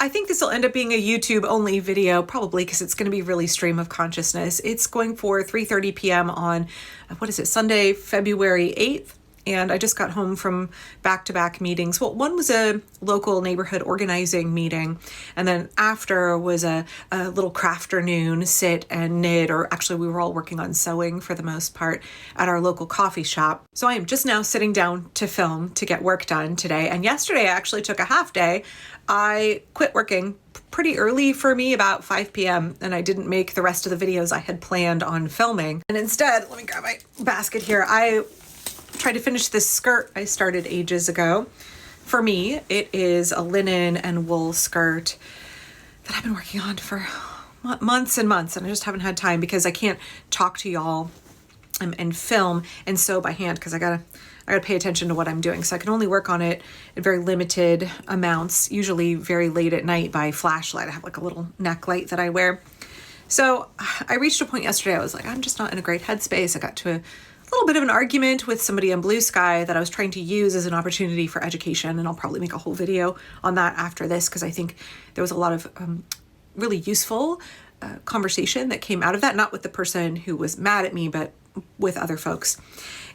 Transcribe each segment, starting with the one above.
I think this will end up being a YouTube only video, probably because it's going to be really stream of consciousness. It's going for 3:30 p.m. on, Sunday, February 8th. And I just got home from back-to-back meetings. Well, one was a local neighborhood organizing meeting. And then after was a little crafternoon sit and knit, or actually we were all working on sewing for the most part at our local coffee shop. So I am just now sitting down to film to get work done today. And yesterday I actually took a half day. I quit working pretty early for me, about 5 p.m. and I didn't make the rest of the videos I had planned on filming. And instead, let me grab my basket here. I tried to finish this skirt I started ages ago. For me, it is a linen and wool skirt that I've been working on for months and months, and I just haven't had time because I can't talk to y'all and film and sew by hand because I gotta pay attention to what I'm doing. So I can only work on it in very limited amounts, usually very late at night by flashlight. I have like a little neck light that I wear. So I reached a point yesterday, I was like, I'm just not in a great headspace. I got to a little bit of an argument with somebody on Blue Sky that I was trying to use as an opportunity for education. And I'll probably make a whole video on that after this, because I think there was a lot of really useful conversation that came out of that, not with the person who was mad at me, but with other folks.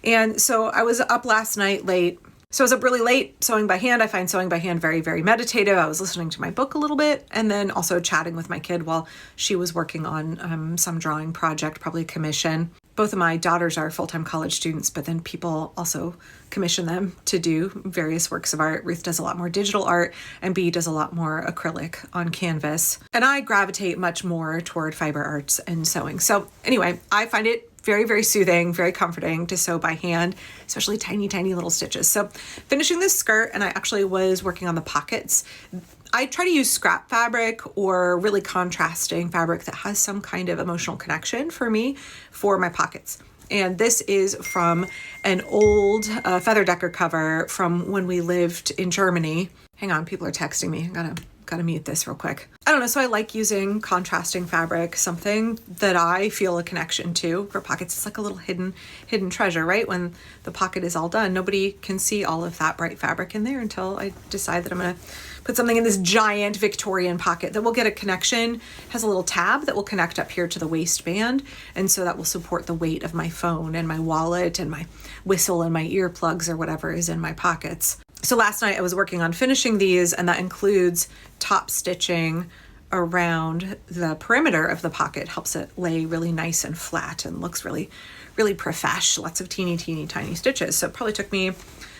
And so I was up last night late. So I was up really late sewing by hand. I find sewing by hand very, very meditative. I was listening to my book a little bit and then also chatting with my kid while she was working on some drawing project, probably a commission. Both of my daughters are full-time college students, but then people also commission them to do various works of art. Ruth does a lot more digital art and Bea does a lot more acrylic on canvas. And I gravitate much more toward fiber arts and sewing. So anyway, I find it very, very soothing, very comforting to sew by hand, especially tiny, tiny little stitches. So finishing this skirt, and I actually was working on the pockets. I try to use scrap fabric or really contrasting fabric that has some kind of emotional connection for me for my pockets. And this is from an old feather decker cover from when we lived in Germany. Hang on, people are texting me. Gotta mute this real quick. I don't know, so I like using contrasting fabric, something that I feel a connection to for pockets. It's like a little hidden treasure, right? When the pocket is all done, nobody can see all of that bright fabric in there until I decide that I'm gonna put something in this giant Victorian pocket that will get a connection, has a little tab that will connect up here to the waistband. And so that will support the weight of my phone and my wallet and my whistle and my earplugs or whatever is in my pockets. So last night I was working on finishing these, and that includes top stitching around the perimeter of the pocket. Helps it lay really nice and flat and looks really, really profesh. Lots of teeny, teeny, tiny stitches. So it probably took me,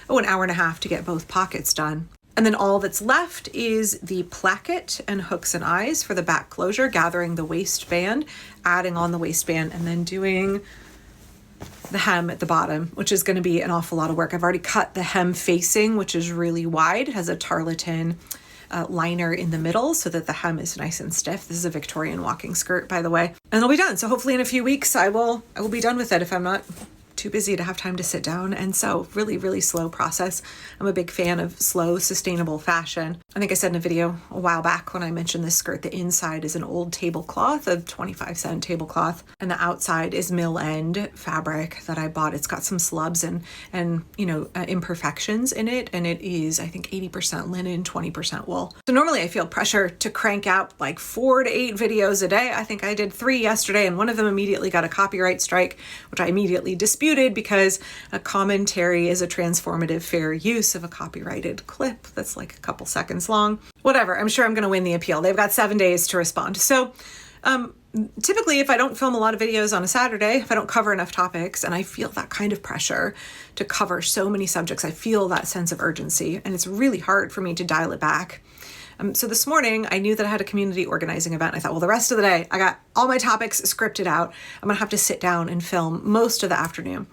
an hour and a half to get both pockets done. And then all that's left is the placket and hooks and eyes for the back closure, gathering the waistband, adding on the waistband, and then doing the hem at the bottom, which is going to be an awful lot of work. I've already cut the hem facing, which is really wide. It has a tarlatan liner in the middle so that the hem is nice and stiff. This is a Victorian walking skirt, by the way, and it'll be done. So hopefully in a few weeks I will be done with it if I'm not too busy to have time to sit down. And so really, really slow process. I'm a big fan of slow, sustainable fashion. I think I said in a video a while back when I mentioned this skirt, the inside is an old tablecloth, a 25-cent tablecloth, and the outside is mill end fabric that I bought. It's got some slubs and imperfections in it, and it is, I think, 80% linen, 20% wool. So normally I feel pressure to crank out like 4 to 8 videos a day. I think I did 3 yesterday, and one of them immediately got a copyright strike, which I immediately disputed because a commentary is a transformative fair use of a copyrighted clip that's like a couple seconds long. Whatever, I'm sure I'm going to win the appeal. They've got 7 days to respond. So typically if I don't film a lot of videos on a Saturday, if I don't cover enough topics, and I feel that kind of pressure to cover so many subjects, I feel that sense of urgency, and it's really hard for me to dial it back. So this morning, I knew that I had a community organizing event. I thought, well, the rest of the day, I got all my topics scripted out. I'm going to have to sit down and film most of the afternoon.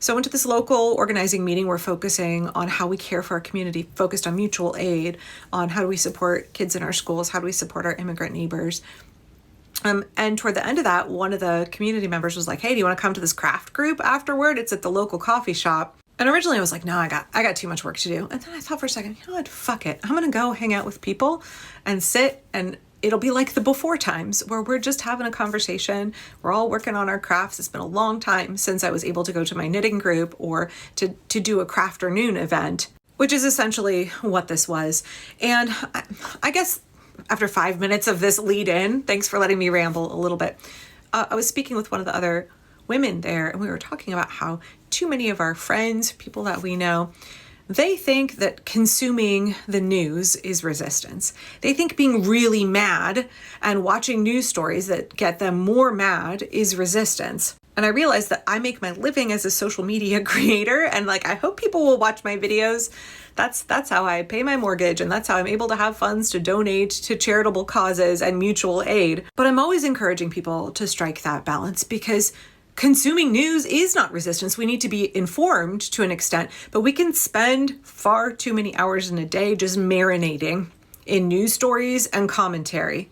So I went to this local organizing meeting. We're focusing on how we care for our community, focused on mutual aid, on how do we support kids in our schools, how do we support our immigrant neighbors. And toward the end of that, one of the community members was like, hey, do you want to come to this craft group afterward? It's at the local coffee shop. And originally I was like, no, I got too much work to do. And then I thought for a second, you know what, fuck it. I'm going to go hang out with people and sit, and it'll be like the before times where we're just having a conversation. We're all working on our crafts. It's been a long time since I was able to go to my knitting group or to do a crafternoon event, which is essentially what this was. And I guess after 5 minutes of this lead in, thanks for letting me ramble a little bit. I was speaking with one of the other women there, and we were talking about how too many of our friends, people that we know, they think that consuming the news is resistance. They think being really mad and watching news stories that get them more mad is resistance. And I realized that I make my living as a social media creator, and I hope people will watch my videos. That's how I pay my mortgage, and that's how I'm able to have funds to donate to charitable causes and mutual aid. But I'm always encouraging people to strike that balance, because consuming news is not resistance. We need to be informed to an extent, but we can spend far too many hours in a day just marinating in news stories and commentary.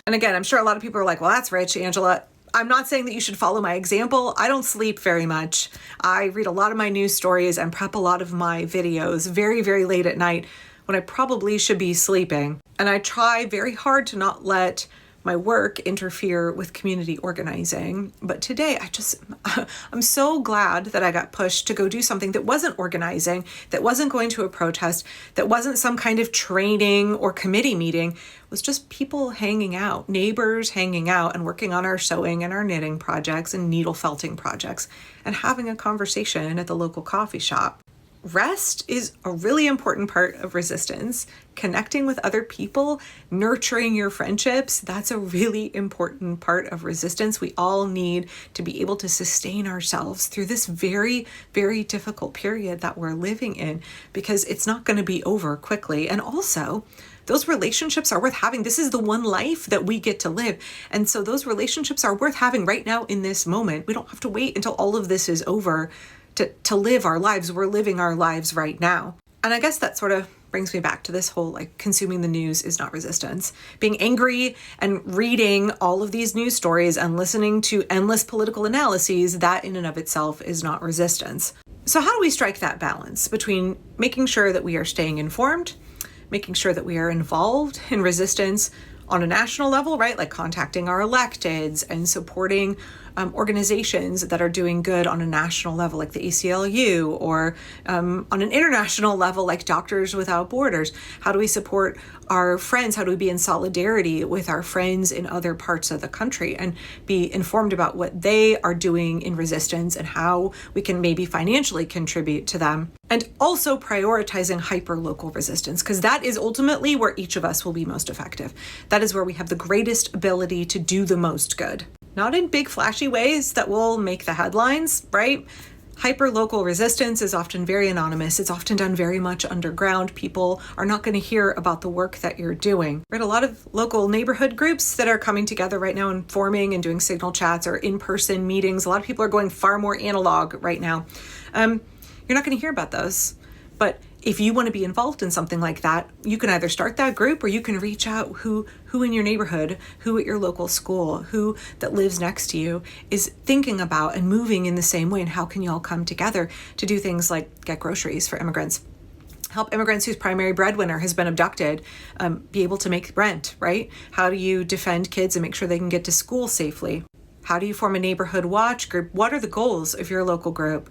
And again, I'm sure a lot of people are like, well, that's rich, Angela. I'm not saying that you should follow my example. I don't sleep very much. I read a lot of my news stories and prep a lot of my videos very, very late at night when I probably should be sleeping. And I try very hard to not let my work interfere with community organizing. But today I'm so glad that I got pushed to go do something that wasn't organizing, that wasn't going to a protest, that wasn't some kind of training or committee meeting. It was just people hanging out, neighbors hanging out and working on our sewing and our knitting projects and needle felting projects and having a conversation at the local coffee shop. Rest is a really important part of resistance. Connecting with other people, nurturing your friendships, that's a really important part of resistance. We all need to be able to sustain ourselves through this very, very difficult period that we're living in, because it's not going to be over quickly. And also, those relationships are worth having. This is the one life that we get to live. And so those relationships are worth having right now in this moment. We don't have to wait until all of this is over to live our lives. We're living our lives right now. And I guess that sort of brings me back to this whole consuming the news is not resistance. Being angry and reading all of these news stories and listening to endless political analyses, that in and of itself is not resistance. So how do we strike that balance between making sure that we are staying informed, making sure that we are involved in resistance on a national level, right? Like contacting our electeds and supporting organizations that are doing good on a national level, like the ACLU, or on an international level, like Doctors Without Borders. How do we support our friends? How do we be in solidarity with our friends in other parts of the country and be informed about what they are doing in resistance and how we can maybe financially contribute to them? And also prioritizing hyper-local resistance, because that is ultimately where each of us will be most effective. That is where we have the greatest ability to do the most good. Not in big flashy ways that will make the headlines, right? Hyper-local resistance is often very anonymous. It's often done very much underground. People are not going to hear about the work that you're doing. Right? A lot of local neighborhood groups that are coming together right now and forming and doing signal chats or in-person meetings. A lot of people are going far more analog right now. You're not going to hear about those. But if you want to be involved in something like that, you can either start that group or you can reach out who in your neighborhood, who at your local school, who that lives next to you is thinking about and moving in the same way. And how can you all come together to do things like get groceries for immigrants? Help immigrants whose primary breadwinner has been abducted be able to make rent, right? How do you defend kids and make sure they can get to school safely? How do you form a neighborhood watch group? What are the goals of your local group?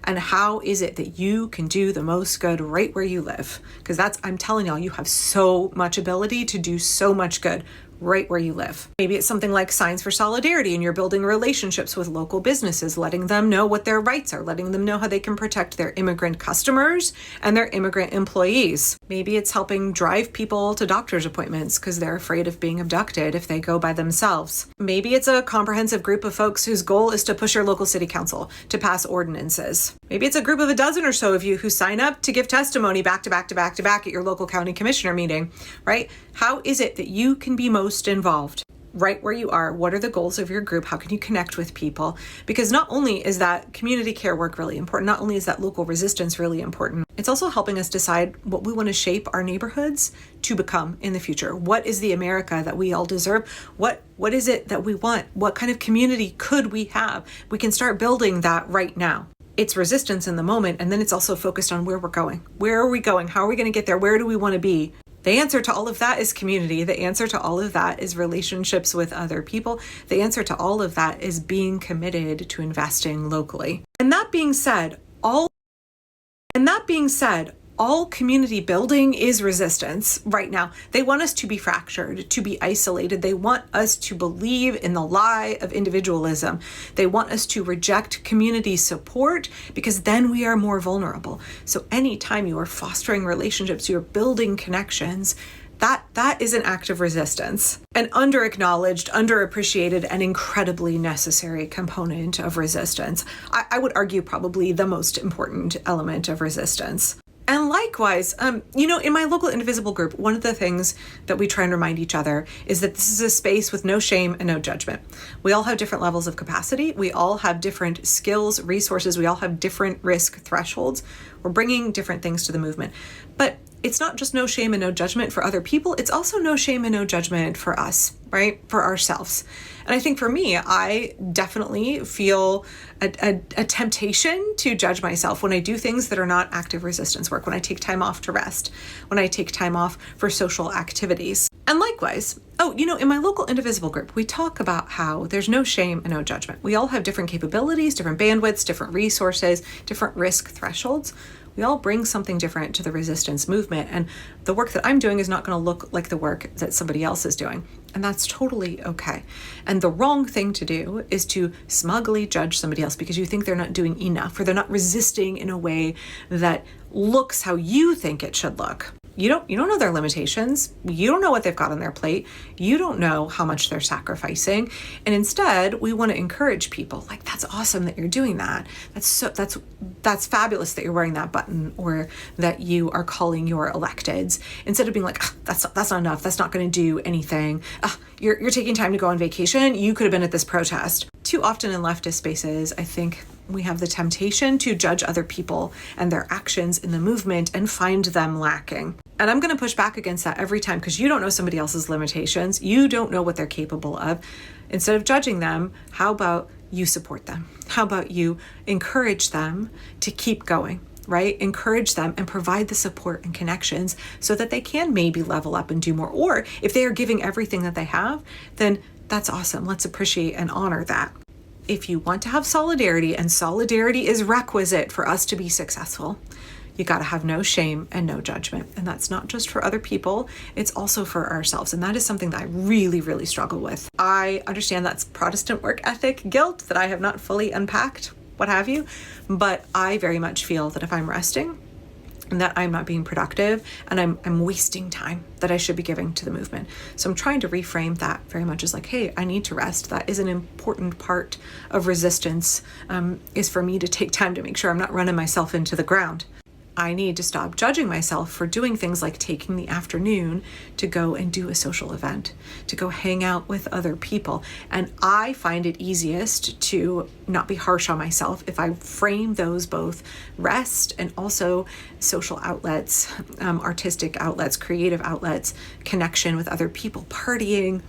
And how is it that you can do the most good right where you live? Because I'm telling y'all, you have so much ability to do so much good right where you live. Maybe it's something like Signs for Solidarity and you're building relationships with local businesses, letting them know what their rights are, letting them know how they can protect their immigrant customers and their immigrant employees. Maybe it's helping drive people to doctor's appointments because they're afraid of being abducted if they go by themselves. Maybe it's a comprehensive group of folks whose goal is to push your local city council to pass ordinances. Maybe it's a group of a dozen or so of you who sign up to give testimony back to back at your local county commissioner meeting, right? How is it that you can be most involved right where you are? What are the goals of your group? How can you connect with people? Because not only is that community care work really important, not only is that local resistance really important, it's also helping us decide what we want to shape our neighborhoods to become in the future. What is the America that we all deserve? What is it that we want? What kind of community could we have? We can start building that right now. It's resistance in the moment, and then it's also focused on where we're going. Where are we going? How are we going to get there? Where do we want to be? The answer to all of that is community. The answer to all of that is relationships with other people. The answer to all of that is being committed to investing locally. And that being said, all community building is resistance right now. They want us to be fractured, to be isolated. They want us to believe in the lie of individualism. They want us to reject community support because then we are more vulnerable. So anytime you are fostering relationships, you're building connections, that is an act of resistance, an under-acknowledged, underappreciated, and incredibly necessary component of resistance. I would argue probably the most important element of resistance. And likewise, in my local Indivisible group, one of the things that we try and remind each other is that this is a space with no shame and no judgment. We all have different levels of capacity. We all have different skills, resources. We all have different risk thresholds. We're bringing different things to the movement. But it's not just no shame and no judgment for other people. It's also no shame and no judgment for us, right? For ourselves. And I think for me, I definitely feel a temptation to judge myself when I do things that are not active resistance work, when I take time off to rest, when I take time off for social activities. And likewise, in my local Indivisible group, we talk about how there's no shame and no judgment. We all have different capabilities, different bandwidths, different resources, different risk thresholds. We all bring something different to the resistance movement, and the work that I'm doing is not going to look like the work that somebody else is doing, and that's totally okay. And the wrong thing to do is to smugly judge somebody else because you think they're not doing enough or they're not resisting in a way that looks how you think it should look. You don't know their limitations. You don't know what they've got on their plate. You don't know how much they're sacrificing. And instead, we want to encourage people like, that's awesome that you're doing that. That's fabulous that you're wearing that button or that you are calling your electeds. Instead of being like, that's not enough. That's not going to do anything. You're taking time to go on vacation. You could have been at this protest. Too often in leftist spaces, I think we have the temptation to judge other people and their actions in the movement and find them lacking. And I'm going to push back against that every time because you don't know somebody else's limitations. You don't know what they're capable of. Instead of judging them, how about you support them? How about you encourage them to keep going, right? Encourage them and provide the support and connections so that they can maybe level up and do more. Or if they are giving everything that they have, then that's awesome. Let's appreciate and honor that. If you want to have solidarity, and solidarity is requisite for us to be successful, you got to have no shame and no judgment. And that's not just for other people, it's also for ourselves. And that is something that I really, really struggle with. I understand that's Protestant work ethic guilt that I have not fully unpacked, what have you. But I very much feel that if I'm resting and that I'm not being productive and I'm wasting time that I should be giving to the movement. So I'm trying to reframe that very much as like, hey, I need to rest. That is an important part of resistance, is for me to take time to make sure I'm not running myself into the ground. I need to stop judging myself for doing things like taking the afternoon to go and do a social event, to go hang out with other people. And I find it easiest to not be harsh on myself if I frame those both rest and also social outlets, artistic outlets, creative outlets, connection with other people, partying,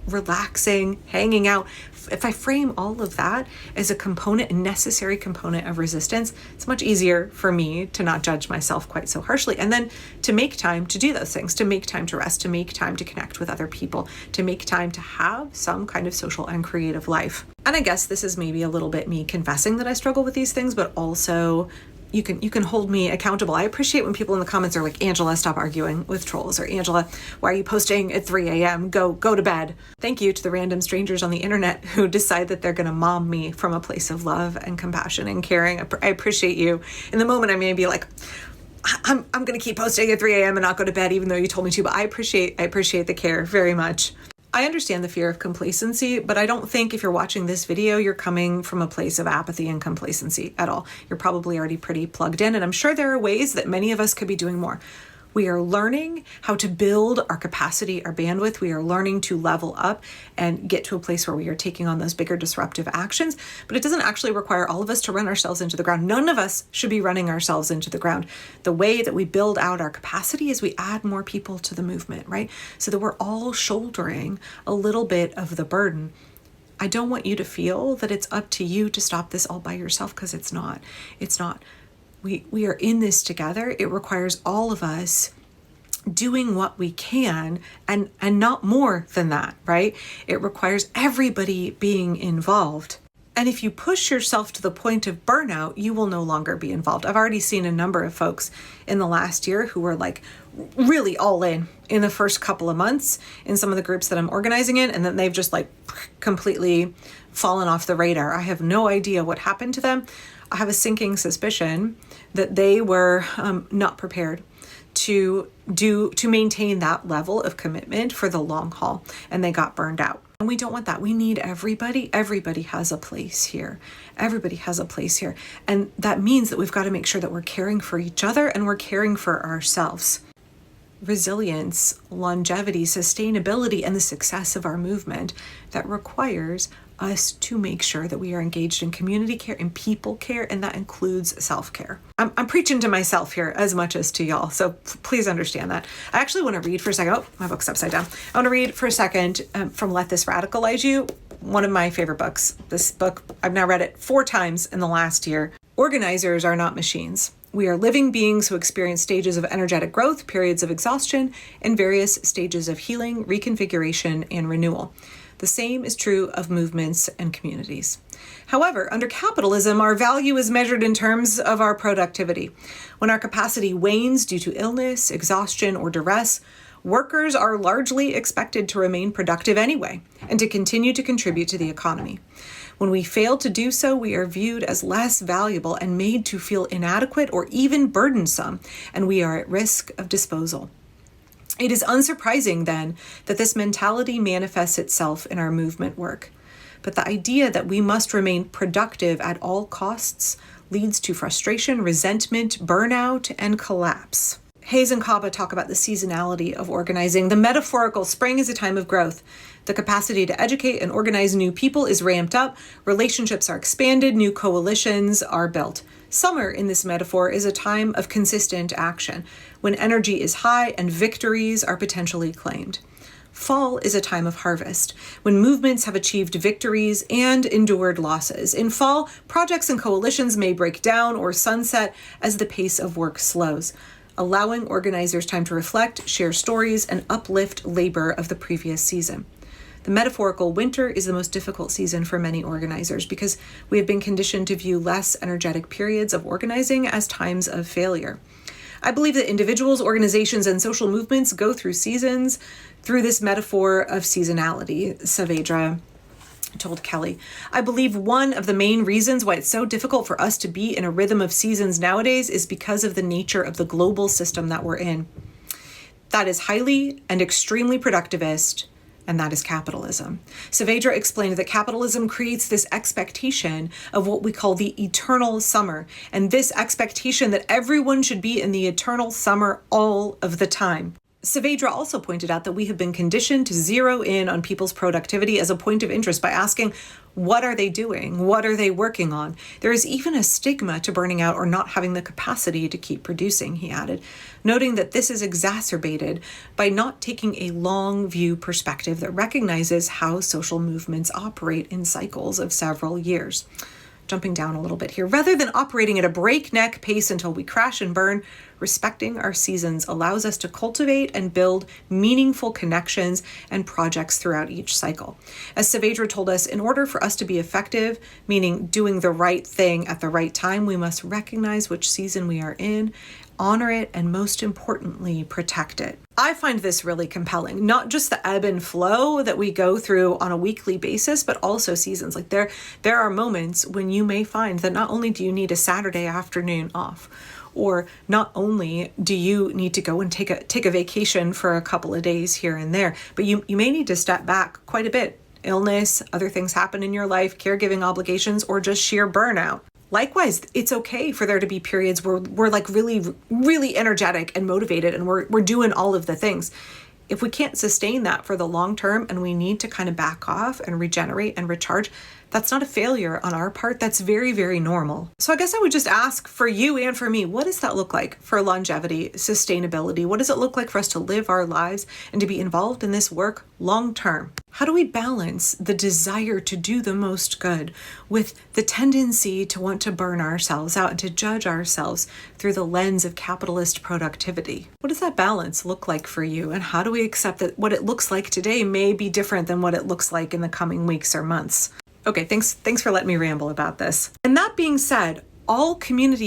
relaxing, hanging out. If I frame all of that as a component, a necessary component of resistance, it's much easier for me to not judge myself quite so harshly. And then to make time to do those things, to make time to rest, to make time to connect with other people, to make time to have some kind of social and creative life. And I guess this is maybe a little bit me confessing that I struggle with these things, but also you can hold me accountable. I appreciate when people in the comments are like, Angela, stop arguing with trolls, or Angela, why are you posting at 3 a.m.? Go to bed. Thank you to the random strangers on the internet who decide that they're going to mom me from a place of love and compassion and caring. I appreciate you. In the moment, I may be like, I'm going to keep posting at 3 a.m. and not go to bed, even though you told me to, but I appreciate the care very much. I understand the fear of complacency, but I don't think if you're watching this video, you're coming from a place of apathy and complacency at all. You're probably already pretty plugged in, and I'm sure there are ways that many of us could be doing more. We are learning how to build our capacity, our bandwidth. We are learning to level up and get to a place where we are taking on those bigger disruptive actions, but it doesn't actually require all of us to run ourselves into the ground. None of us should be running ourselves into the ground. The way that we build out our capacity is we add more people to the movement, right? So that we're all shouldering a little bit of the burden. I don't want you to feel that it's up to you to stop this all by yourself, because it's not. It's not. We are in this together. It requires all of us doing what we can and not more than that, right? It requires everybody being involved. And if you push yourself to the point of burnout, you will no longer be involved. I've already seen a number of folks in the last year who were like really all in the first couple of months in some of the groups that I'm organizing in, and then they've just like completely fallen off the radar. I have no idea what happened to them. I have a sinking suspicion that they were not prepared to maintain that level of commitment for the long haul, and they got burned out. And we don't want that. We need everybody. Everybody has a place here. Everybody has a place here. And that means that we've got to make sure that we're caring for each other and we're caring for ourselves. Resilience, longevity, sustainability, and the success of our movement, that requires us to make sure that we are engaged in community care and people care, and that includes self-care. I'm preaching to myself here as much as to y'all, so please understand that. I actually want to read for a second. Oh, my book's upside down. I want to read for a second from Let This Radicalize You, one of my favorite books. This book, I've now read it 4 times in the last year. Organizers are not machines. We are living beings who experience stages of energetic growth, periods of exhaustion, and various stages of healing, reconfiguration, and renewal. The same is true of movements and communities. However, under capitalism, our value is measured in terms of our productivity. When our capacity wanes due to illness, exhaustion, or duress, workers are largely expected to remain productive anyway and to continue to contribute to the economy. When we fail to do so, we are viewed as less valuable and made to feel inadequate or even burdensome, and we are at risk of disposal. It is unsurprising, then, that this mentality manifests itself in our movement work. But the idea that we must remain productive at all costs leads to frustration, resentment, burnout, and collapse. Hayes and Kaba talk about the seasonality of organizing. The metaphorical spring is a time of growth. The capacity to educate and organize new people is ramped up, relationships are expanded, new coalitions are built. Summer, in this metaphor, is a time of consistent action, when energy is high and victories are potentially claimed. Fall is a time of harvest, when movements have achieved victories and endured losses. In fall, projects and coalitions may break down or sunset as the pace of work slows, allowing organizers time to reflect, share stories, and uplift labor of the previous season. The metaphorical winter is the most difficult season for many organizers because we have been conditioned to view less energetic periods of organizing as times of failure. I believe that individuals, organizations, and social movements go through seasons through this metaphor of seasonality, Saavedra told Kelly. I believe one of the main reasons why it's so difficult for us to be in a rhythm of seasons nowadays is because of the nature of the global system that we're in. That is highly and extremely productivist, and that is capitalism. Saavedra explained that capitalism creates this expectation of what we call the eternal summer, and this expectation that everyone should be in the eternal summer all of the time. Saavedra also pointed out that we have been conditioned to zero in on people's productivity as a point of interest by asking, what are they doing? What are they working on? There is even a stigma to burning out or not having the capacity to keep producing, he added, noting that this is exacerbated by not taking a long view perspective that recognizes how social movements operate in cycles of several years. Jumping down a little bit here, rather than operating at a breakneck pace until we crash and burn, respecting our seasons allows us to cultivate and build meaningful connections and projects throughout each cycle. As Saavedra told us, in order for us to be effective, meaning doing the right thing at the right time, we must recognize which season we are in, honor it, and most importantly, protect it. I find this really compelling, not just the ebb and flow that we go through on a weekly basis, but also seasons. Like there are moments when you may find that not only do you need a Saturday afternoon off, or not only do you need to go and take a vacation for a couple of days here and there, but you may need to step back quite a bit. Illness, other things happen in your life, caregiving obligations, or just sheer burnout. Likewise, it's okay for there to be periods where we're like really, really energetic and motivated and we're doing all of the things. If we can't sustain that for the long term and we need to kind of back off and regenerate and recharge, that's not a failure on our part. That's very, very normal. So I guess I would just ask for you and for me, what does that look like for longevity, sustainability? What does it look like for us to live our lives and to be involved in this work long term? How do we balance the desire to do the most good with the tendency to want to burn ourselves out and to judge ourselves through the lens of capitalist productivity? What does that balance look like for you? And how do we accept that what it looks like today may be different than what it looks like in the coming weeks or months? Okay, thanks for letting me ramble about this. And that being said, all community